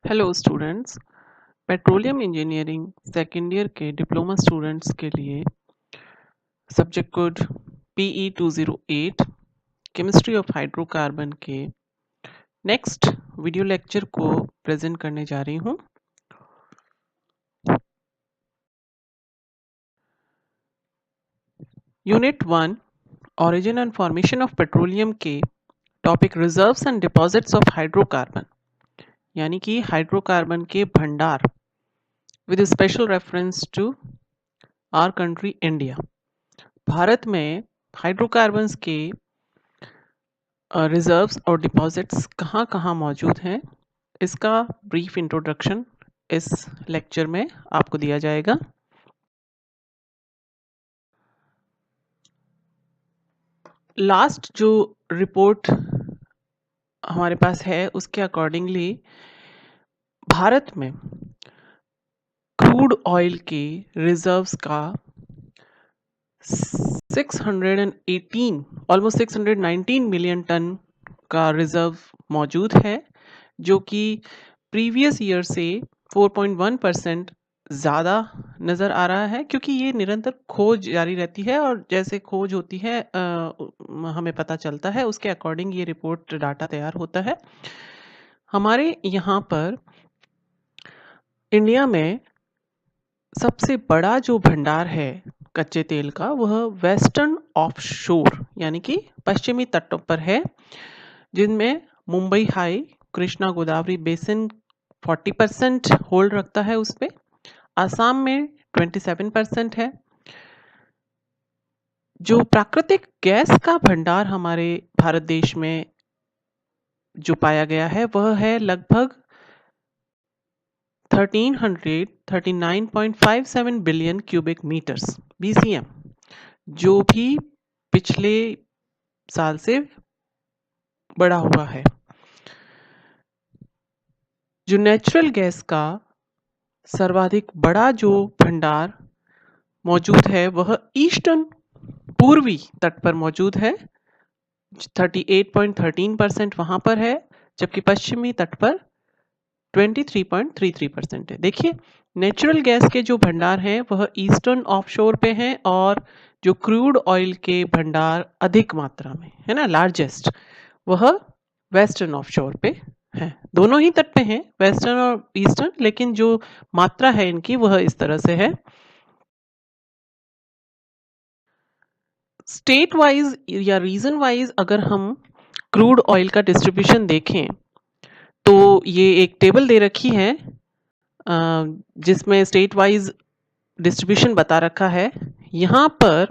Hello students. Petroleum engineering second year के diploma students के लिए subject code PE 208 chemistry of hydrocarbon के next video lecture को present करने जा रही हूँ। Unit 1 origin and formation of petroleum के topic reserves and deposits of hydrocarbon यानी कि हाइड्रोकार्बन के भंडार with special reference to our country India. Bharat में हाइड्रोकार्बन्स के रिजर्व्स और डिपॉजिट्स कहाँ कहाँ मौजूद हैं, इसका ब्रीफ इंट्रोडक्शन इस लेक्चर में आपको दिया जाएगा। लास्ट जो रिपोर्ट हमारे पास है उसके अकॉर्डिंगली भारत में क्रूड ऑयल के रिजर्व्स का 618 ऑलमोस्ट 619 मिलियन टन का रिजर्व मौजूद है, जो कि प्रीवियस ईयर से 4.1% ज़्यादा नज़र आ रहा है, क्योंकि ये निरंतर खोज जारी रहती है और जैसे खोज होती है हमें पता चलता है, उसके अकॉर्डिंग ये रिपोर्ट डाटा तैयार होता है। हमारे यहाँ पर इंडिया में सबसे बड़ा जो भंडार है कच्चे तेल का, वह वेस्टर्न ऑफशोर यानी कि पश्चिमी तटों पर है, जिनमें Mumbai high, Krishna Godavari basin 40% hold रखता है उस पे, आसाम में 27% है। जो प्राकृतिक गैस का भंडार हमारे भारत देश में जो पाया गया है वह है लगभग 1339.57 बिलियन क्यूबिक मीटर्स BCM, जो भी पिछले साल से बढ़ा हुआ है। जो नेचुरल गैस का सर्वाधिक बड़ा जो भंडार मौजूद है वह ईस्टर्न पूर्वी तट पर मौजूद है, 38.13% वहां पर है, जबकि पश्चिमी तट पर 23.33% है। देखिए, नेचुरल गैस के जो भंडार हैं वह ईस्टर्न ऑफशोर पे हैं, और जो क्रूड ऑयल के भंडार अधिक मात्रा में है ना, लार्जेस्ट, वह वेस्टर्न ऑफशोर पे है। दोनों ही तट पे हैं, वेस्टर्न और ईस्टर्न, लेकिन जो मात्रा है इनकी वह इस तरह से है। स्टेट वाइज या रीजन वाइज अगर हम क्रूड ऑयल का डिस्ट्रीब्यूशन देखें तो ये एक टेबल दे रखी है जिसमें स्टेट वाइज डिस्ट्रीब्यूशन बता रखा है। यहाँ पर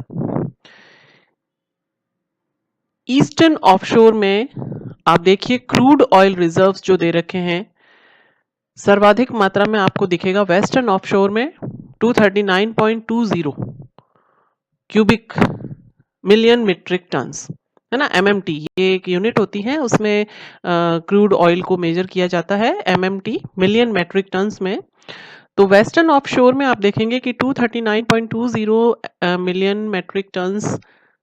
ईस्टर्न ऑफशोर में आप देखिए क्रूड ऑयल रिजर्व्स जो दे रखे हैं, सर्वाधिक मात्रा में आपको दिखेगा वेस्टर्न ऑफशोर में 239.20 क्यूबिक मिलियन मेट्रिक टन्स, है ना। MMT ये एक यूनिट होती है, उसमें क्रूड ऑयल को मेजर किया जाता है MMT, मिलियन मेट्रिक टन्स में। तो वेस्टर्न ऑफशोर में आप देखेंगे कि 239.20 million metric tons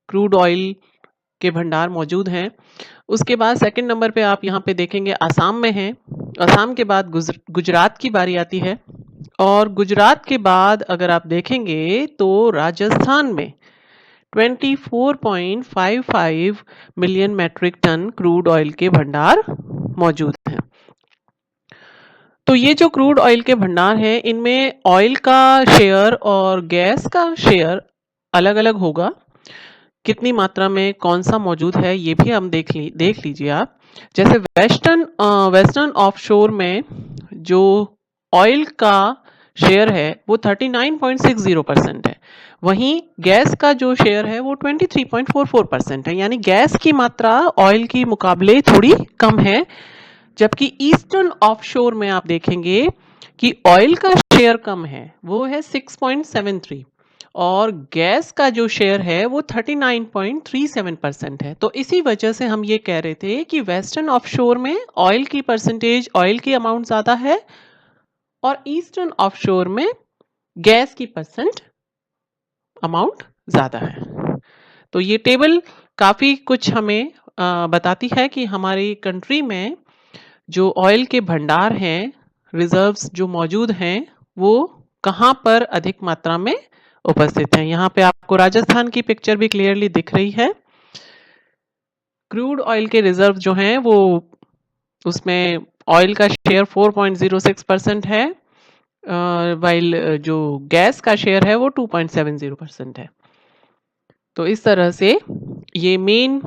crude oil के भंडार मौजूद हैं। उसके बाद सेकंड नंबर पे आप यहाँ पे देखेंगे आसाम में है। आसाम के बाद गुजरात की बारी आती है, और गुजरात के बाद अगर आप देखेंगे तो राजस्थान में 24.55 million metric ton crude oil के भंडार मौजूद हैं। तो ये जो क्रूड ऑयल के भंडार हैं, इनमें ऑयल का शेयर और गैस का शेयर अलग अलग होगा। कितनी मात्रा में कौन सा मौजूद है ये भी हम देख लीजिए आप। जैसे वेस्टर्न ऑफशोर में जो ऑयल का शेयर है वो 39.60% है, वहीं गैस का जो शेयर है वो 23.44% है, यानी गैस की मात्रा ऑयल की मुकाबले थोड़ी कम है। जबकि ईस्टर्न ऑफशोर में आप देखेंगे कि ऑयल का शेयर कम है, वो है 6.73, और गैस का जो शेयर है वो 39.37% है। तो इसी वजह से हम ये कह रहे थे कि वेस्टर्न ऑफशोर में ऑयल की परसेंटेज, ऑयल की अमाउंट ज़्यादा है, और ईस्टर्न ऑफशोर में गैस की परसेंट अमाउंट ज़्यादा है। तो ये टेबल काफ़ी कुछ हमें बताती है कि हमारी कंट्री में जो ऑयल के भंडार हैं रिजर्व्स जो मौजूद हैं वो कहाँ पर अधिक मात्रा में उपस्थित हैं। यहाँ पे आपको राजस्थान की पिक्चर भी क्लियरली दिख रही है। क्रूड ऑयल के रिजर्व जो हैं वो उसमें ऑयल का शेयर 4.06% है, वाइल जो गैस का शेयर है वो 2.70% है। तो इस तरह से ये मेन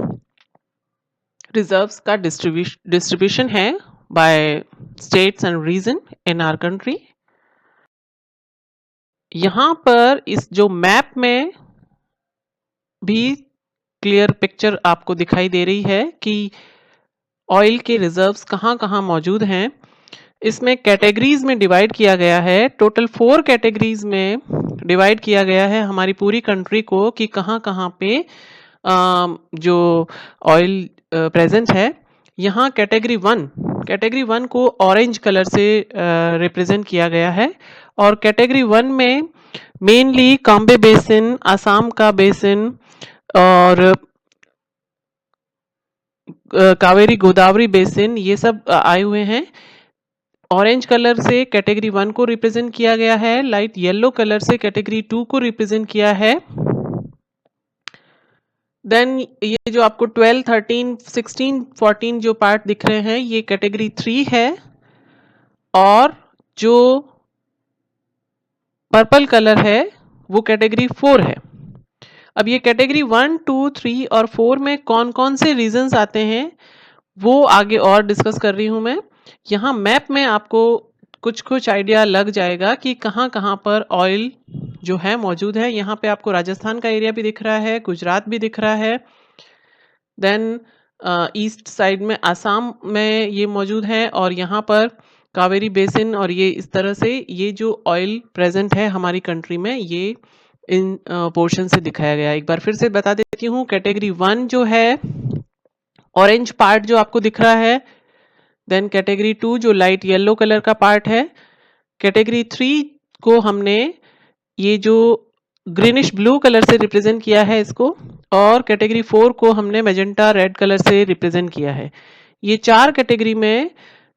रिजर्व्स का डिस्ट्रीब्यूशन है by states and region in our country. यहाँ पर इस जो मैप में भी क्लियर पिक्चर आपको दिखाई दे रही है कि ऑयल के रिजर्व्स कहाँ कहाँ मौजूद हैं। इसमें कैटेगरीज में डिवाइड किया गया है, टोटल 4 कैटेगरीज में डिवाइड किया गया है हमारी पूरी कंट्री को कि कहाँ कहाँ पे जो ऑयल प्रेजेंट है। यहाँ कैटेगरी वन को ऑरेंज कलर से रिप्रेजेंट किया गया है और कैटेगरी 1 में मेनली काम्बे बेसिन, असम का बेसिन और कावेरी गोदावरी बेसिन ये सब आए हुए हैं। ऑरेंज कलर से कैटेगरी 1 को रिप्रेजेंट किया गया है, लाइट येलो कलर से कैटेगरी 2 को रिप्रेजेंट किया है। देन ये जो आपको 12, 13, 16, 14 जो पार्ट दिख रहे हैं ये कैटेगरी 3 है और जो पर्पल कलर है वो कैटेगरी 4 है। अब ये कैटेगरी 1, 2, 3 और 4 में कौन कौन से रीजंस आते हैं वो आगे और डिस्कस कर रही हूं मैं। यहाँ मैप में आपको कुछ आइडिया लग जाएगा कि कहाँ कहाँ पर ऑयल जो है मौजूद है। यहाँ पे आपको राजस्थान का एरिया भी दिख रहा है, गुजरात भी दिख रहा है। देन ईस्ट साइड में आसाम में ये मौजूद है और यहाँ पर कावेरी बेसिन और ये इस तरह से ये जो ऑयल प्रेजेंट है हमारी कंट्री में ये इन पोर्शन से दिखाया गया है। एक बार फिर से बता देती हूँ, कैटेगरी 1 जो है ऑरेंज पार्ट जो आपको दिख रहा है, देन कैटेगरी 2 जो लाइट येलो कलर का पार्ट है, कैटेगरी 3 को हमने ये जो ग्रीनिश ब्लू कलर से रिप्रेजेंट किया है इसको, और कैटेगरी 4 को हमने मैजेंटा रेड कलर से रिप्रेजेंट किया है। ये 4 कैटेगरी में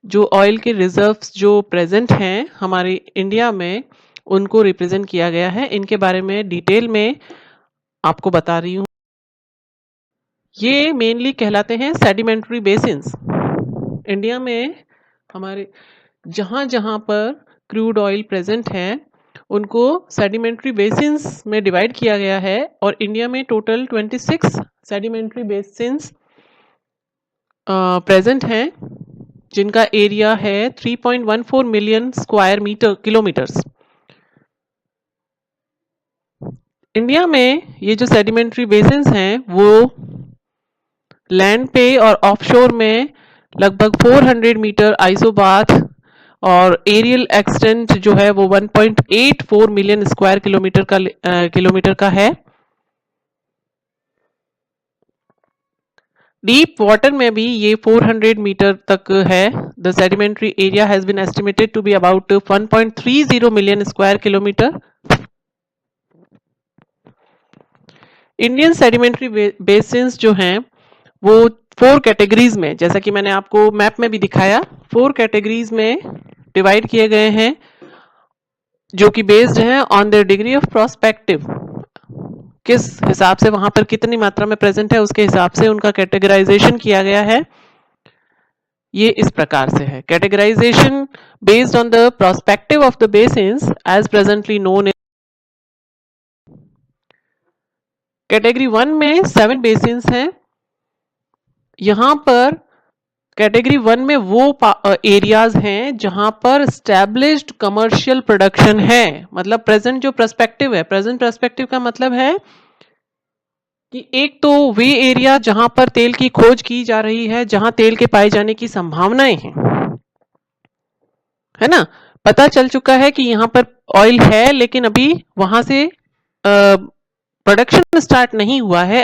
जो ऑयल के रिजर्व्स जो प्रेजेंट हैं हमारे इंडिया में उनको रिप्रेजेंट किया गया है। इनके बारे में डिटेल में आपको बता रही हूँ। ये मेनली कहलाते हैं सेडिमेंट्री बेसिन्स। इंडिया में हमारे जहाँ जहाँ पर क्रूड ऑयल प्रेजेंट है उनको सेडिमेंट्री बेसिन्स में डिवाइड किया गया है और इंडिया में टोटल 26 सेडिमेंट्री बेसिन्स प्रेजेंट हैं जिनका एरिया है 3.14 मिलियन स्क्वायर किलोमीटर्स। इंडिया में ये जो सेडिमेंट्री बेसिन्स हैं वो लैंड पे और ऑफशोर में लगभग 400 मीटर आइसोबाथ और एरियल एक्सटेंट जो है वो 1.84 मिलियन स्क्वायर किलोमीटर का है। डीप वाटर में भी ये 400 मीटर तक है। The sedimentary area has been estimated to be about 1.30 million square kilometre. Indian sedimentary basins जो हैं वो 4 कैटेगरीज में, जैसा कि मैंने आपको मैप में भी दिखाया, 4 कैटेगरीज में डिवाइड किए गए हैं जो कि बेस्ड हैं on the degree of prospective. किस हिसाब से वहां पर कितनी मात्रा में प्रेजेंट है उसके हिसाब से उनका कैटेगराइजेशन किया गया है। ये इस प्रकार से है, categorisation based on the prospective of the basins as presently known. Category 1 में 7 बेसिन्स हैं। यहाँ पर कैटेगरी 1 में वो एरियाज हैं जहां पर स्टैब्लिश्ड कमर्शियल प्रोडक्शन है। मतलब प्रेजेंट जो पर्सपेक्टिव है, प्रेजेंट पर्सपेक्टिव का मतलब है कि एक तो वे एरिया जहां पर तेल की खोज की जा रही है, जहां तेल के पाए जाने की संभावनाएं हैं, है ना। पता चल चुका है कि यहाँ पर ऑयल है लेकिन अभी वहां से प्रोडक्शन स्टार्ट नहीं हुआ है,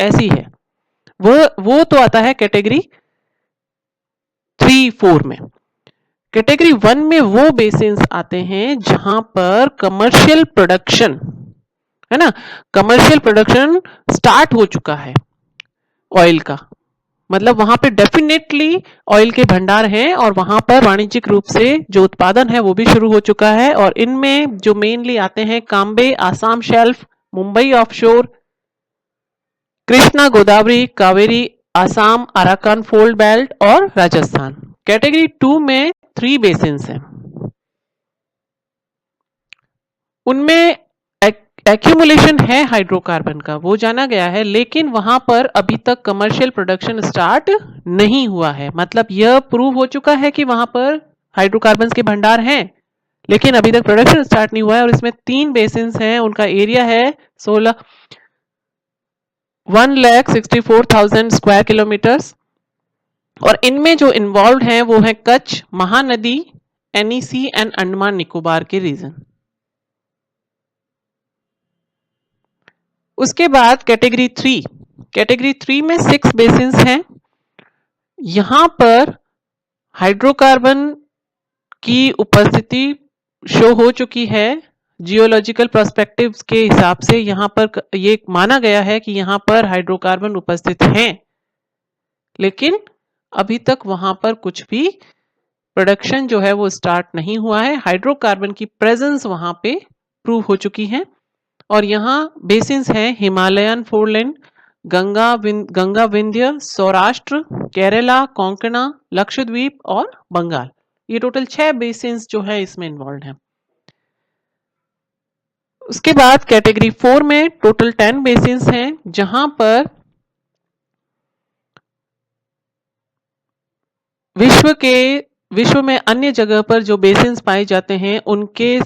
ऐसी है वो तो आता है कैटेगरी 3, 4 में। कैटेगरी 1 में वो बेसिन्स आते हैं जहां पर कमर्शियल प्रोडक्शन, है ना, कमर्शियल प्रोडक्शन स्टार्ट हो चुका है ऑयल का। मतलब वहां पे डेफिनेटली ऑयल के भंडार हैं और वहां पर वाणिज्यिक रूप से जो उत्पादन है वो भी शुरू हो चुका है। और इनमें जो मेनली आते हैं Cambay, Assam shelf, Mumbai offshore, Krishna Godavari, Kaveri, Assam, Arakan fold belt और राजस्थान। कैटेगरी 2 में 3 बेसिन्स हैं। उनमें एक्यूमुलेशन है हाइड्रोकार्बन का, वो जाना गया है, लेकिन वहां पर अभी तक कमर्शियल प्रोडक्शन स्टार्ट नहीं हुआ है। मतलब यह प्रूव हो चुका है कि वहां पर हाइड्रोकार्बन के भंडार हैं, लेकिन अभी तक प्रोडक्शन स्टार्ट नहीं हुआ है। और इसमें 3 बेसिन्स हैं, उनका एरिया है 1,64,000 स्क्वायर किलोमीटर्स। और इनमें जो इन्वॉल्व हैं वो है कच्छ, महानदी, एनईसी एंड अंडमान निकोबार के रीजन। उसके बाद कैटेगरी 3 में 6 बेसिन्स हैं। यहां पर हाइड्रोकार्बन की उपस्थिति शो हो चुकी है। जियोलॉजिकल पर्सपेक्टिव्स के हिसाब से यहां पर ये माना गया है कि यहां पर हाइड्रोकार्बन उपस्थित हैं, लेकिन अभी तक वहां पर कुछ भी प्रोडक्शन जो है वो स्टार्ट नहीं हुआ है। हाइड्रोकार्बन की प्रेजेंस वहां पे प्रूव हो चुकी है। और यहाँ बेसिन्स हैं हिमालयन फोरलैंड, गंगा विंध्य, सौराष्ट्र, केरला, कोंकणा, लक्षद्वीप और बंगाल। ये टोटल 6 बेसिन्स जो है इसमें इन्वॉल्व हैं। उसके बाद कैटेगरी 4 में टोटल 10 बेसिन्स हैं, जहां पर विश्व में अन्य जगह पर जो बेसिन्स पाए जाते हैं उनके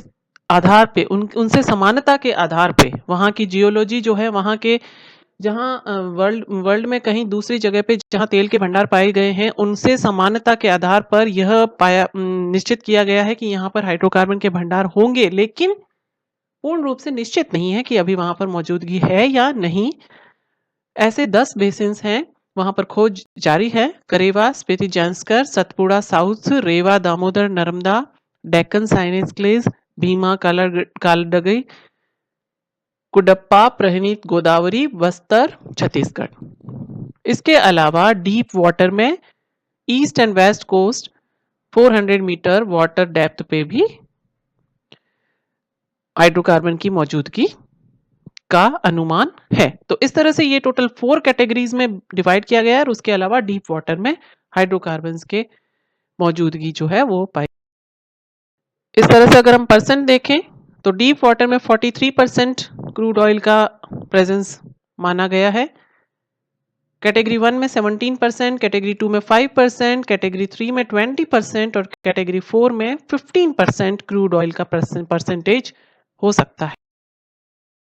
आधार पे, उनसे समानता के आधार पे वहां की जियोलॉजी जो है, वहां के जहां वर्ल्ड में कहीं दूसरी जगह पे जहां तेल के भंडार पाए गए हैं, उनसे समानता के आधार पर यह निश्चित किया गया है कि यहाँ पर हाइड्रोकार्बन के भंडार होंगे, लेकिन पूर्ण रूप से निश्चित नहीं है कि अभी वहां पर मौजूदगी है या नहीं। ऐसे 10 बेसिन्स हैं, वहां पर खोज जारी है। Karewa, Spiti Zanskar, Satpura south, Rewa, Damodar, Narmada, Deccan syneclise, Bhima, Kaladgi, Cuddapah, Pranhita, Godavari, Bastar, Chhattisgarh. इसके अलावा डीप वाटर में east and west coast 400 metre water depth पे भी हाइड्रोकार्बन की मौजूदगी का अनुमान है। तो इस तरह से ये टोटल 4 कैटेगरीज में डिवाइड किया गया है। और उसके अलावा डीप वाटर में हाइड्रोकार्बन्स के मौजूदगी जो है वो पाई। इस तरह से अगर हम परसेंट देखें तो डीप वाटर में 43% क्रूड ऑयल का प्रेजेंस माना गया है। कैटेगरी 1 में 17%, कैटेगरी 2 में 5%, कैटेगरी 3 में 20% और कैटेगरी 4 में 15% क्रूड ऑयल का परसेंटेज हो सकता है।